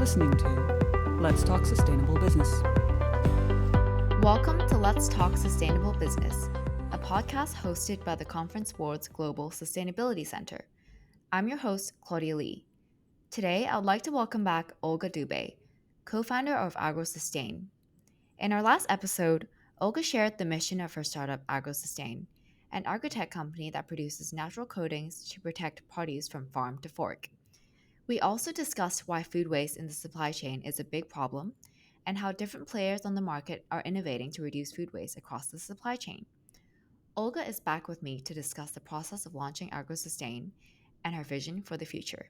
listening to Let's Talk Sustainable Business. Welcome to Let's Talk Sustainable Business, a podcast hosted by the Conference Board's Global Sustainability Center. I'm your host, Claudia Lee. Today, I would like to welcome back Olga Dubey, co-founder of Agrosustain. In our last episode, Olga shared the mission of her startup, Agrosustain, an agri-tech company that produces natural coatings to protect produce from farm to fork. We also discussed why food waste in the supply chain is a big problem and how different players on the market are innovating to reduce food waste across the supply chain. Olga is back with me to discuss the process of launching Agrosustain and her vision for the future.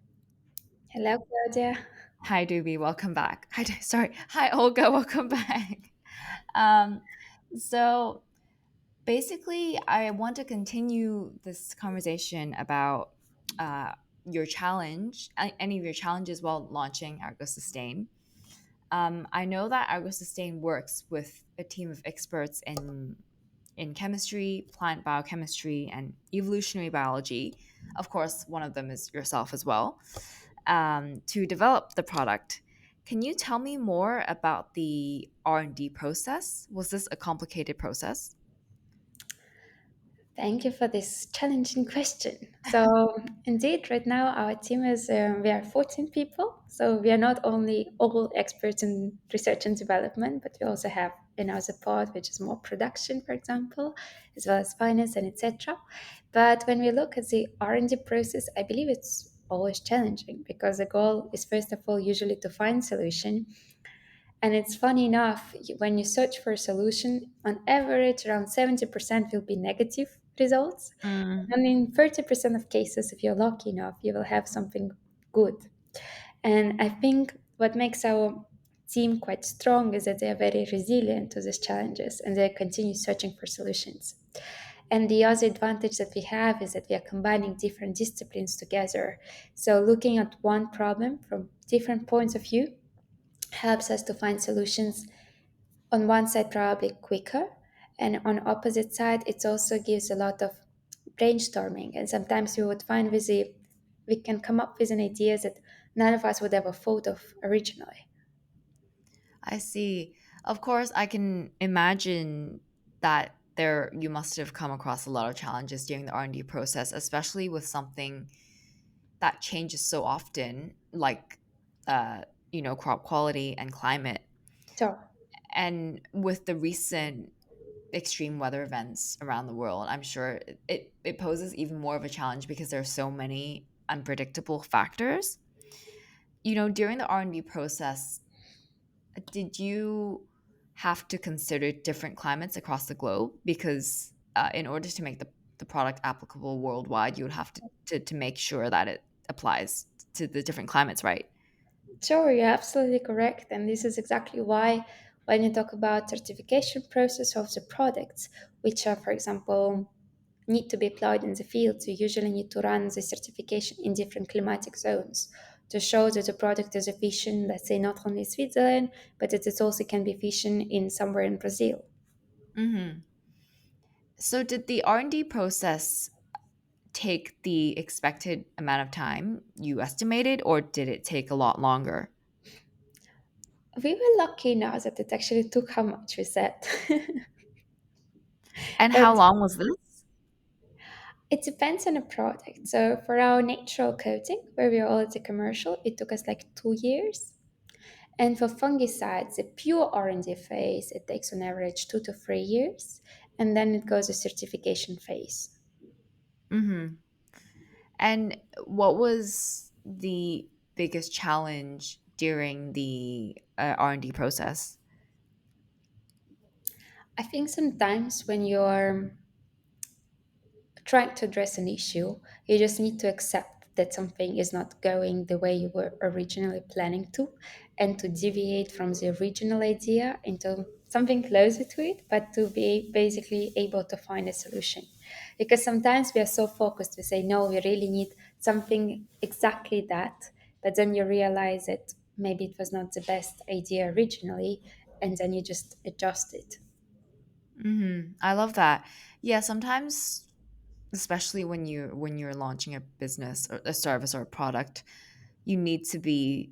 Hello, Claudia. Hi, Doobie. Welcome back. Hi, Olga. Welcome back. Um, so, basically, I want to continue this conversation about your challenge, any of your challenges while launching Agrosustain. I know that Agrosustain works with a team of experts in chemistry, plant biochemistry, and evolutionary biology. Of course, one of them is yourself as well, to develop the product. Can you tell me more about the R&D process? Was this a complicated process? Thank you for this challenging question. So, indeed, right now our team is we are 14 people. So we are not only all experts in research and development, but we also have another part which is more production, for example, as well as finance and etc. But when we look at the R&D process, I believe it's always challenging because the goal is first of all usually to find solution. And it's funny enough, when you search for a solution, on average, around 70% will be negative results. Mm. And in 30% of cases, if you're lucky enough, you will have something good. And I think what makes our team quite strong is that they are very resilient to these challenges and they continue searching for solutions. And the other advantage that we have is that we are combining different disciplines together. So, looking at one problem from different points of view helps us to find solutions on one side probably quicker, and on opposite side it also gives a lot of brainstorming, and sometimes we would find we can come up with an idea that none of us would ever thought of originally. I see. Of course, I can imagine that there you must have come across a lot of challenges during the R&D process, especially with something that changes so often, like crop quality and climate. So And with the recent extreme weather events around the world, I'm sure it poses even more of a challenge because there are so many unpredictable factors. During the R&D process, did you have to consider different climates across the globe? Because in order to make the product applicable worldwide, you would have to make sure that it applies to the different climates, right? sure, you're absolutely correct, and this is exactly why when you talk about certification process of the products, which are, for example, need to be applied in the field, you usually need to run the certification in different climatic zones to show that the product is efficient, let's say not only in Switzerland, but that it also can be efficient in somewhere in Brazil. Hmm. So did the R&D process take the expected amount of time you estimated, or did it take a lot longer? We were lucky enough that it actually took how much we said. And how But long was this? it depends on the product. So for our natural coating, where we are already commercial, it took us like 2 years. And for fungicides, the pure R&D phase, it takes on average 2 to 3 years. And then it goes to certification phase. Hmm. And what was the biggest challenge during the R&D process? I think sometimes when you're trying to address an issue, you just need to accept that something is not going the way you were originally planning to, and to deviate from the original idea into something closer to it, but to be basically able to find a solution. Because sometimes we are so focused, we say, no, we really need something exactly that, but then you realize that maybe it was not the best idea originally, and then you just adjust it. I love that. Yeah, sometimes, especially when you're launching a business or a service or a product, you need to be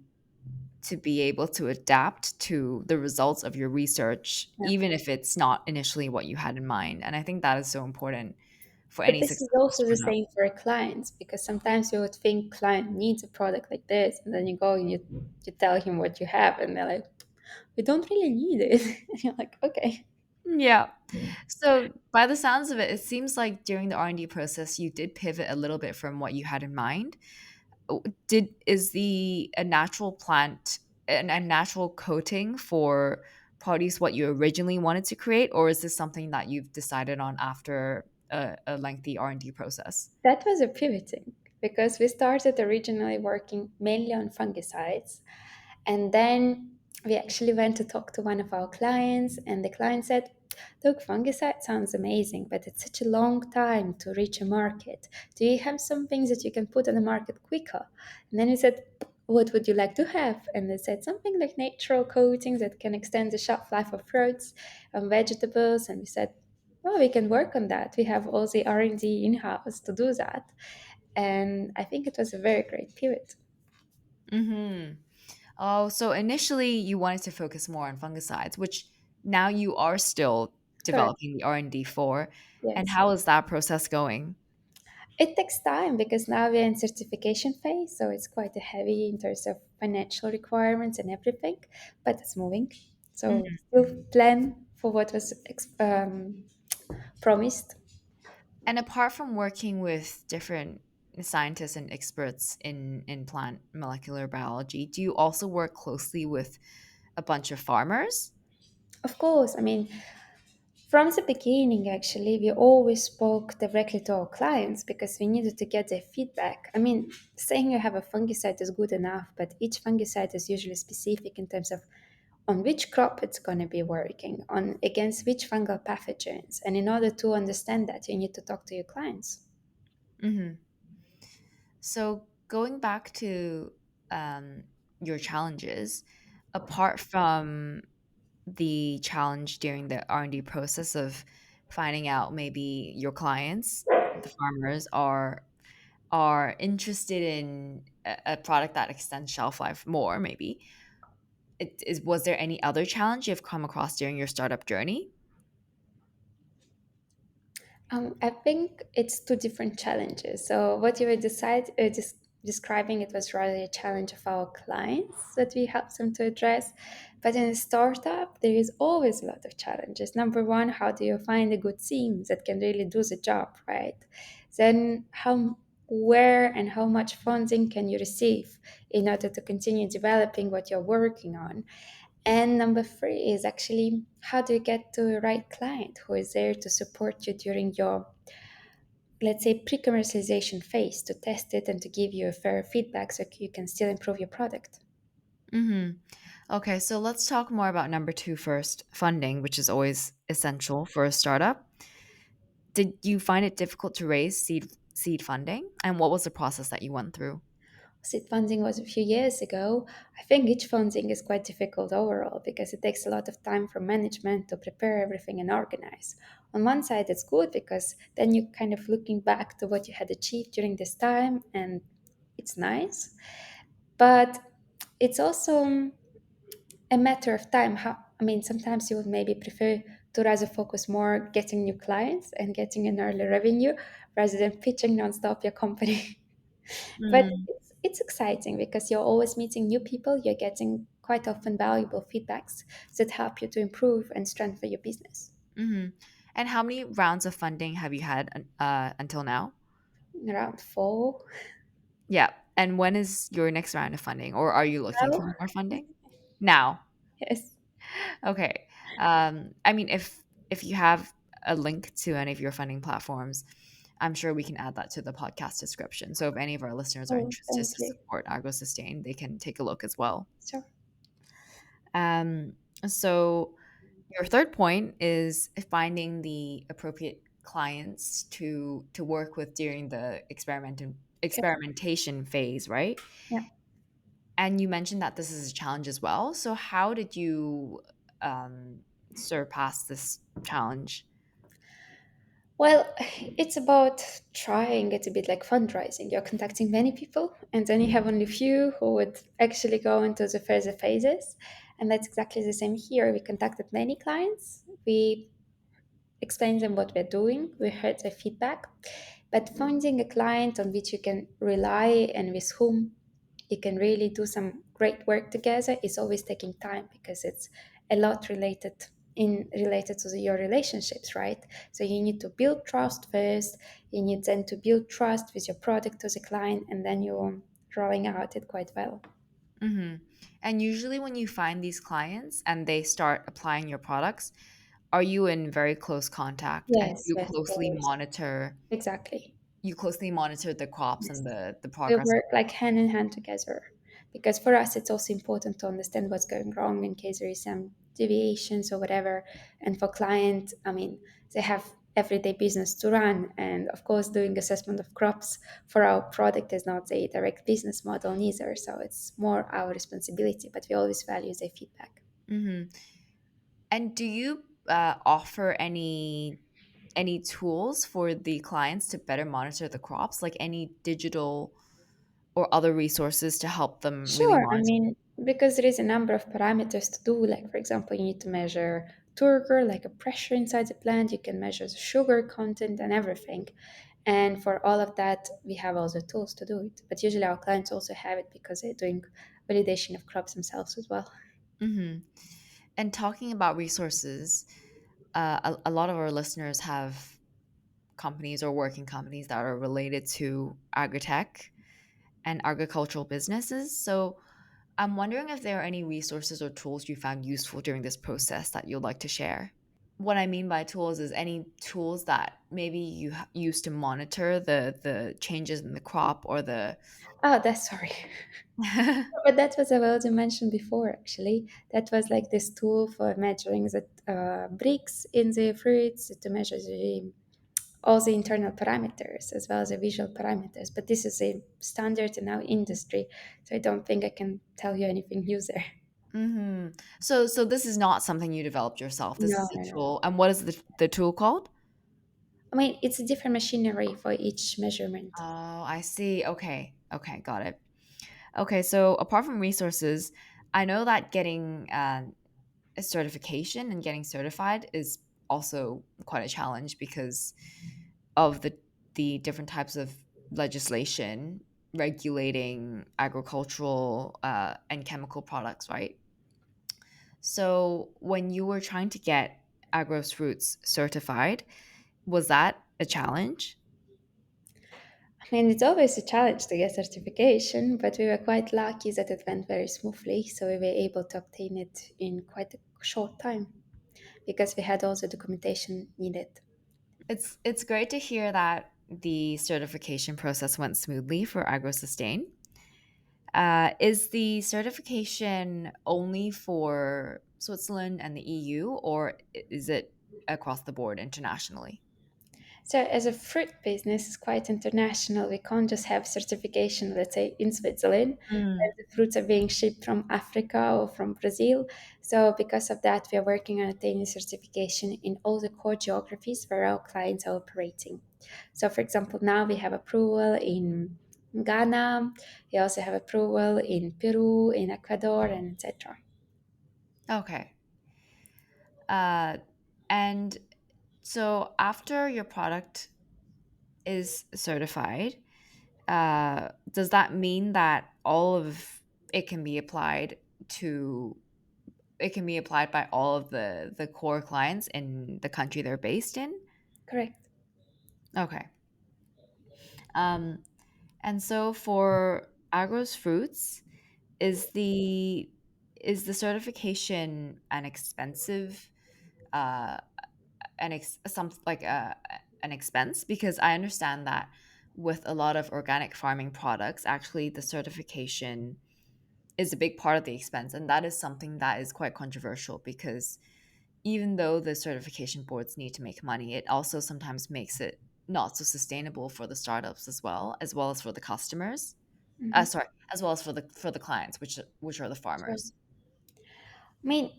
to be able to adapt to the results of your research, Yeah. even if it's not initially what you had in mind. And I think that is so important for But any this is successful also the startup. same for clients because sometimes you would think client needs a product like this, and then you go and you tell him what you have, and they're like, "We don't really need it." And you're like, "Okay." Yeah. So by the sounds of it, it seems like during the R&D process, you did pivot a little bit from what you had in mind. Did is the a natural plant and a natural coating for parties what you originally wanted to create, or is this something that you've decided on after a lengthy R&D process? That was a pivoting because we started originally working mainly on fungicides. And then we actually went to talk to one of our clients, and the client said, "Look, fungicide sounds amazing, but it's such a long time to reach a market. Do you have some things that you can put on the market quicker?" And then we said, "What would you like to have?" And they said something like natural coatings that can extend the shelf life of fruits and vegetables. And we said, "Oh, we can work on that. We have all the R&D in-house to do that." And I think it was a very great pivot. Mm-hmm. Oh, so initially you wanted to focus more on fungicides, which now you are still Correct. developing the R&D for. And Yes. how is that process going? It takes time because now we're in certification phase, so it's quite a heavy in terms of financial requirements and everything, but it's moving. So Mhm. still plan for what was promised. And apart from working with different scientists and experts in plant molecular biology, do you also work closely with a bunch of farmers? Of course, I mean, from the beginning, actually, we always spoke directly to our clients because we needed to get their feedback. I mean, saying you have a fungicide is good enough, but each fungicide is usually specific in terms of on which crop it's going to be working, on against which fungal pathogens. And in order to understand that, you need to talk to your clients. Hmm. So going back to um, your challenges, apart from the challenge during the R&D process of finding out maybe your clients, the farmers, are interested in a product that extends shelf life more, maybe. Was there any other challenge you've come across during your startup journey? I think it's two different challenges. So what you were describing, it was rather a challenge of our clients that we help them to address. But in a startup, there is always a lot of challenges. Number one, how do you find a good team that can really do the job, right? Then where and how much funding can you receive in order to continue developing what you're working on? And number three is actually how do you get to the right client who is there to support you during your, let's say, pre commercialization phase to test it and to give you a fair feedback so you can still improve your product? Hmm. Okay, so let's talk more about number two first, funding, which is always essential for a startup. Did you find it difficult to raise seed funding, and what was the process that you went through? Seed funding was a few years ago. I think each funding is quite difficult overall because it takes a lot of time from management to prepare everything and organize. On one side, it's good because then you're kind of looking back to what you had achieved during this time and it's nice. But it's also a matter of time. How, I mean, sometimes you would maybe prefer to rather focus more getting new clients and getting an early revenue rather than pitching nonstop your company. But Mm, it's exciting because you're always meeting new people. You're getting quite often valuable feedbacks that help you to improve and strengthen your business. hmm. And how many rounds of funding have you had until now? Around four Yeah. And when is your next round of funding, or are you looking now. for more funding now? Yes, Okay. I mean, if you have a link to any of your funding platforms, I'm sure we can add that to the podcast description. So if any of our listeners are oh, interested thank to you. support Agrosustain, they can take a look as well. Sure. Um, so your third point is finding the appropriate clients to work with during the Okay. experimentation phase, right? Yeah. And you mentioned that this is a challenge as well. So how did you um, surpass this challenge? Well, it's about trying. It's a bit like fundraising. You're contacting many people, and then you have only few who would actually go into the further phases. And that's exactly the same here. We contacted many clients. We explained them what we're doing. We heard their feedback. But finding a client on which you can rely and with whom you can really do some great work together is always taking time because it's a lot related to your relationships, right? So you need to build trust first. You need then to build trust with your product to the client, and then you're rolling out it quite well. Hmm. And usually, when you find these clients and they start applying your products, are you in very close contact and Yes, yes, always. Exactly. you closely monitor the crops and Yes. the We progress? work like hand in hand together because for us it's also important to understand what's going wrong in case there is some deviations or whatever. And for client, I mean, they have everyday business to run, and of course doing assessment of crops for our product is not a direct business model neither, so it's more our responsibility, but we always value their feedback. Hmm. And do you offer any tools for the clients to better monitor the crops, like any digital or other resources to help them really Sure, I monitor? mean, because there is a number of parameters to do, like for example, you need to measure turgor, like a pressure inside the plant, you can measure the sugar content and everything. And for all of that, we have all the tools to do it. But usually our clients also have it because they're doing validation of crops themselves as well. Hmm. And talking about resources, a lot of our listeners have companies or working companies that are related to agritech and agricultural businesses. So I'm wondering if there are any resources or tools you found useful during this process that you'd like to share. What I mean by tools is any tools that maybe you use to monitor the changes in the crop or the. Oh, that's sorry. But that was I already mentioned before, actually. That was like this tool for measuring the bricks in the fruits to measure all the internal parameters as well as the visual parameters. But this is a standard in our industry, so I don't think I can tell you anything new there. Hmm. So this is not something you developed yourself. This No, is a no, no. tool. And what is the tool called? I mean, it's a different machinery for each measurement. Oh, I see. Okay. Okay, got it. Okay, so apart from resources, I know that getting a certification and getting certified is also quite a challenge because of the different types of legislation regulating agricultural and chemical products, right? So when you were trying to get Agros Roots certified, was that a challenge? I mean, it's always a challenge to get certification, but we were quite lucky that it went very smoothly, so we were able to obtain it in quite a short time because we had all the documentation needed. It's great to hear that the certification process went smoothly for Agrosustain. Is the certification only for Switzerland and the EU, or is it across the board internationally? So, as a fruit business, it's quite international. We can't just have certification, let's say, in Switzerland, Mm. as the fruits are being shipped from Africa or from Brazil. So, because of that, we are working on attaining certification in all the core geographies where our clients are operating. So, for example, now we have approval in Ghana. We also have approval in Peru, in Ecuador, and etc. Okay. Uh, and so after your product is certified, does that mean that all of it can be applied to it can be applied by all of the core clients in the country they're based in? Correct. Okay. Um, and so for Agros Fruits, is the is the certification an expensive uh some like an expense? Because I understand that with a lot of organic farming products, actually the certification is a big part of the expense, and that is something that is quite controversial because even though the certification boards need to make money, it also sometimes makes it not so sustainable for the startups as well as for the customers. Mhm. Sorry, as well as for the clients, which are the Sure. farmers. I mean,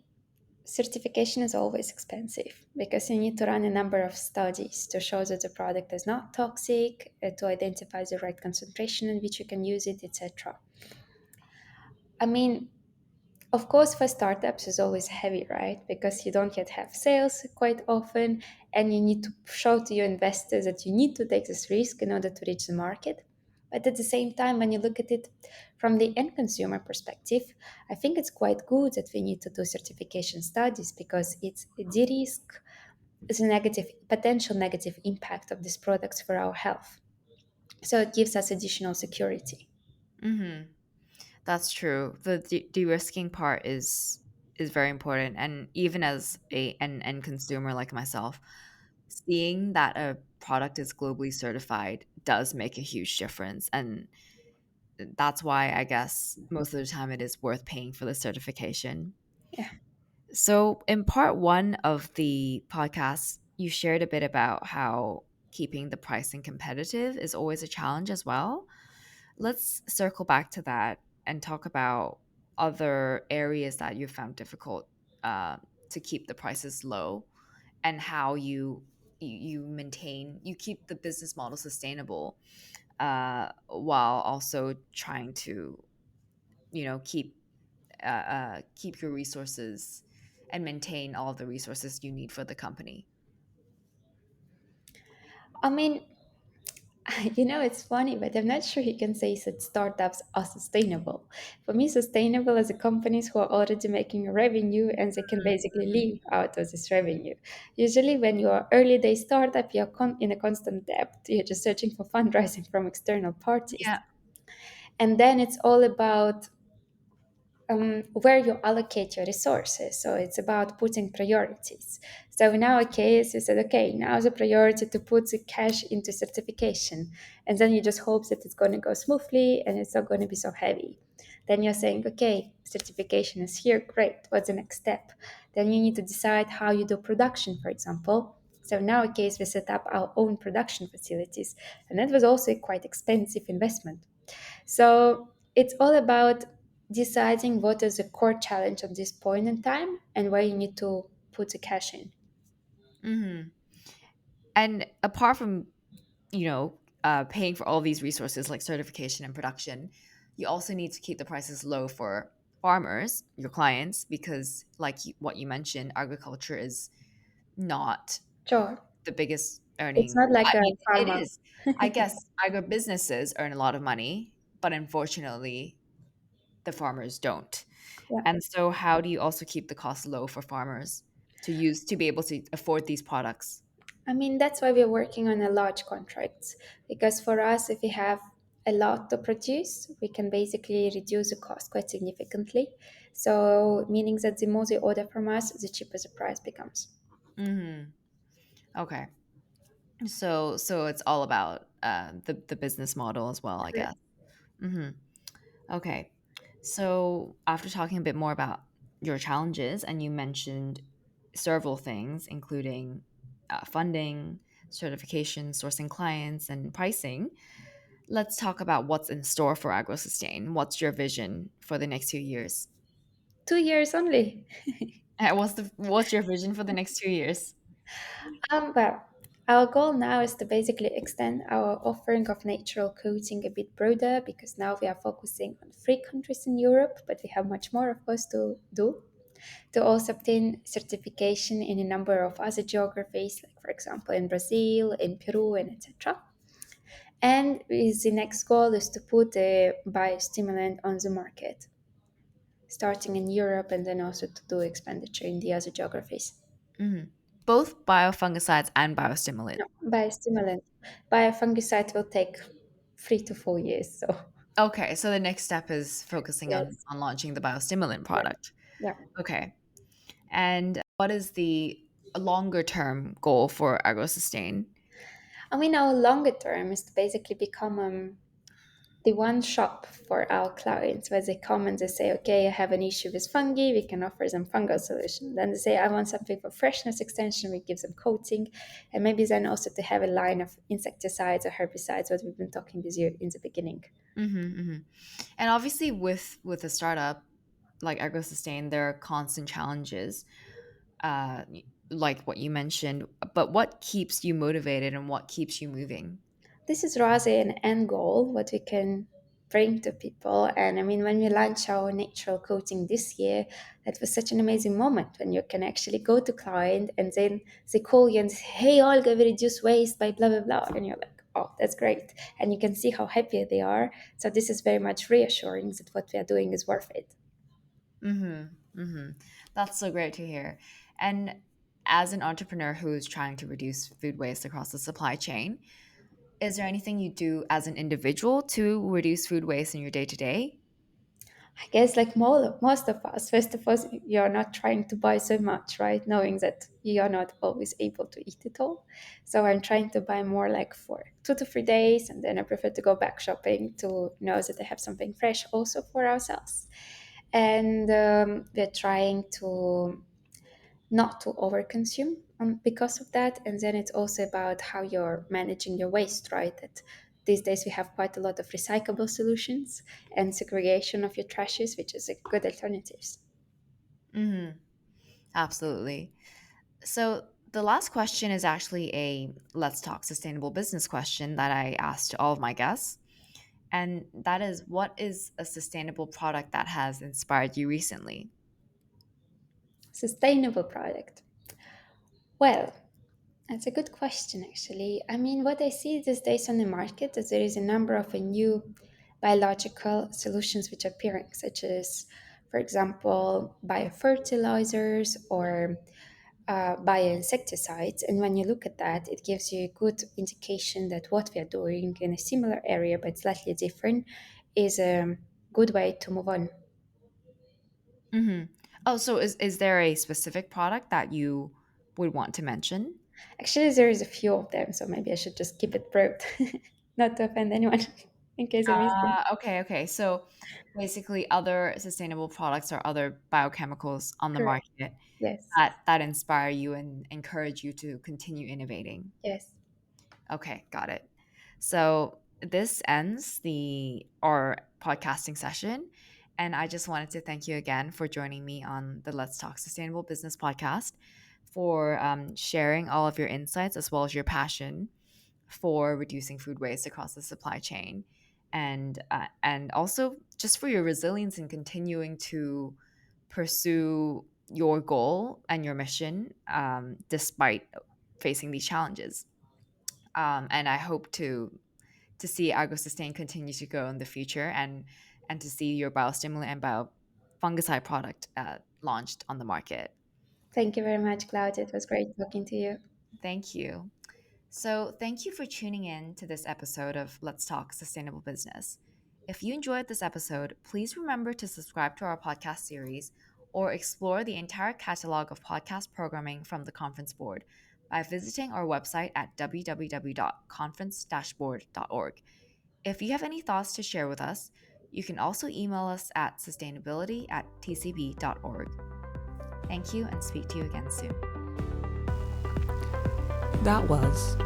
certification is always expensive because you need to run a number of studies to show that the product is not toxic, to identify the right concentration in which you can use it, etc. I mean, of course, for startups, it's always heavy, right? Because you don't yet have sales quite often, and you need to show to your investors that you need to take this risk in order to reach the market. But at the same time, when you look at it from the end consumer perspective, I think it's quite good that we need to do certification studies because it's de risk is a negative potential negative impact of these products for our health. So it gives us additional security. Mm-hmm. That's true. The de-risking part is very important, and even as an end consumer like myself, seeing that a product is globally certified does make a huge difference, and that's why I guess most of the time it is worth paying for the certification. Yeah. So, in part one of the podcast, you shared a bit about how keeping the pricing competitive is always a challenge as well. Let's circle back to that and talk about other areas that you found difficult uh, to keep the prices low, and how you maintain you keep the business model sustainable while also trying to keep your resources and maintain all the resources you need for the company. I mean, it's funny, but I'm not sure you can say that startups are sustainable. For me, sustainable is the companies who are already making a revenue and they can basically live out of this revenue. Usually, when you are early day startup, you're in a constant debt. You're just searching for fundraising from external parties. Yeah. And then it's all about where you allocate your resources. So it's about putting priorities. So in our case, we said, okay, now the priority to put the cash into certification. And then you just hope that it's going to go smoothly and it's not going to be so heavy. Then you're saying, okay, certification is here, great. What's the next step? Then you need to decide how you do production, for example. So in our case, we set up our own production facilities. And that was also a quite expensive investment. So it's all about deciding what is the core challenge at this point in time and where you need to put the cash in. Hmm. And apart from paying for all these resources like certification and production, you also need to keep the prices low for farmers, your clients, because like what you mentioned, agriculture is not Sure. the biggest It's earning. not like I a mean, it pharma. is. I guess agribusinesses earn a lot of money, but unfortunately, the farmers don't. Yeah. And so, how do you also keep the cost low for farmers to be able to afford these products? I mean, that's why we're working on a large contracts because for us, if we have a lot to produce, we can basically reduce the cost quite significantly. So, meaning that the more they order from us, the cheaper the price becomes. Hmm. Okay, so it's all about the business model as well, I guess. Correct. Hmm. Okay, so after talking a bit more about your challenges, and you mentioned several things, including funding, certification, sourcing clients, and pricing. Let's talk about what's in store for Agrosustain. What's your vision for the next few years? 2 years only. What's your vision for the next 2 years? Well, our goal now is to basically extend our offering of natural coating a bit broader because now we are focusing on 3 countries in Europe, but we have much more, of course, to do. To also obtain certification in a number of other geographies, like for example in Brazil, in Peru, and etc. And the next goal is to put a biostimulant on the market, starting in Europe and then also to do expenditure in the other geographies. Mhm. Both biofungicides and biostimulants. No, biostimulant. Biofungicide will take 3 to 4 years. So Okay, so the next step is focusing on yes, launching the biostimulant yeah, product. yeah. Okay. And what is the longer term goal for AgroSustain? I mean, our longer term is to basically become the one shop for our clients where they come and they say, okay, I have an issue with fungi, we can offer them fungal solution. Then they say, I want something for freshness extension, we give them coating, and maybe then also to have a line of insecticides or herbicides, what we've been talking with you in the beginning. Hmm. Hmm. And obviously, with a startup like AgroSustain, there are constant challenges. uh, like what you mentioned, but what keeps you motivated and what keeps you moving? This is rather an end goal, what we can bring to people. And I mean, when we launched our natural coating this year, that was such an amazing moment when you can actually go to client and then they call you and say, hey, Olga, we reduce waste by blah, blah, blah. And you're like, oh, that's great. And you can see how happy they are. So this is very much reassuring that what we are doing is worth it. Mm-hmm. Mm-hmm. That's so great to hear. And as an entrepreneur who's trying to reduce food waste across the supply chain, is there anything you do as an individual to reduce food waste in your day to day? I guess like most of us, first of all, you're not trying to buy so much, right? Knowing that you're not always able to eat it all. So I'm trying to buy more like for 2 to 3 days, and then I prefer to go back shopping to know that I have something fresh also for ourselves. And we're trying to not to overconsume because of that. And then it's also about how you're managing your waste, right? That these days we have quite a lot of recyclable solutions and segregation of your trashes, which is a good alternatives. Mm-hmm. Absolutely. So the last question is actually a let's talk sustainable business question that I asked to all of my guests. And that is, what is a sustainable product that has inspired you recently? Sustainable product. Well, that's a good question, actually. I mean, what I see these days on the market is there is a number of new biological solutions which are appearing, such as, for example, biofertilizers or bioinsecticides. And when you look at that, it gives you a good indication that what we are doing in a similar area but slightly different is a good way to move on. Mm-hmm. Oh, so is there a specific product that you would want to mention? Actually, there is a few of them, so maybe I should just keep it broad, not to offend anyone in case I missed them. Okay, okay. So basically, other sustainable products or other biochemicals on the Correct. market Yes. that inspire you and encourage you to continue innovating. Yes. Okay, got it. So this ends the our podcasting session, and I just wanted to thank you again for joining me on the Let's Talk Sustainable Business podcast, for sharing all of your insights as well as your passion for reducing food waste across the supply chain, and also just for your resilience in continuing to pursue your goal and your mission despite facing these challenges. And I hope to see Agrosustain continue to grow in the future, and to see your biostimulant and biofungicide product launched on the market. Thank you very much, Claudia. It was great talking to you. Thank you. So, thank you for tuning in to this episode of Let's Talk Sustainable Business. If you enjoyed this episode, please remember to subscribe to our podcast series or explore the entire catalog of podcast programming from the Conference Board by visiting our website at www.conference-board.org. If you have any thoughts to share with us, you can also email us at sustainability@tcb.org. Thank you, and speak to you again soon. That was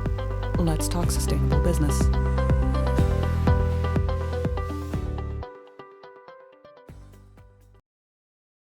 Let's Talk Sustainable Business.